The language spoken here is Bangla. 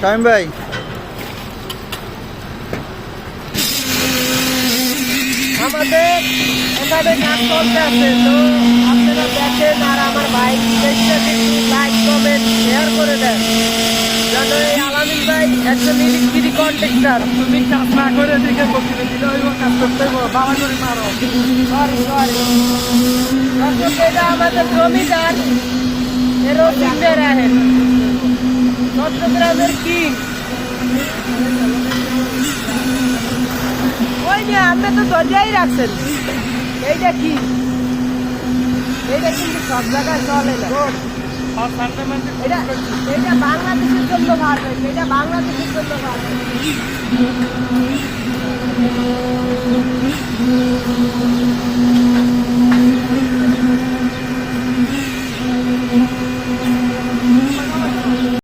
টাইম ভাই আমাদের এখানে কাজ করতে আছে, তো আপনারা দেখেন আর আমার ভাই লাইক কমেন্ট শেয়ার করে দেন, যেন এই আলামিন ভাই একজন ইলেকট্রিক কন্ট্রাক্টর। তুমি কাজ না করে দিকে বসে দিলে হইব, কাজ করতে হইব, বাবা করে মারো। সরি সরি, এটা আমাদের জমিদার এরও চিনতে রাখেন, চট্টগ্রামের কিং। ওই যে আপনি তো দরজাই রাখছেন, এইটা কি? এইটা কিন্তু সব জায়গায় চলে না। এটা এটা বাংলাদেশের জন্য ভালো, এটা বাংলাদেশের জন্য ভালো।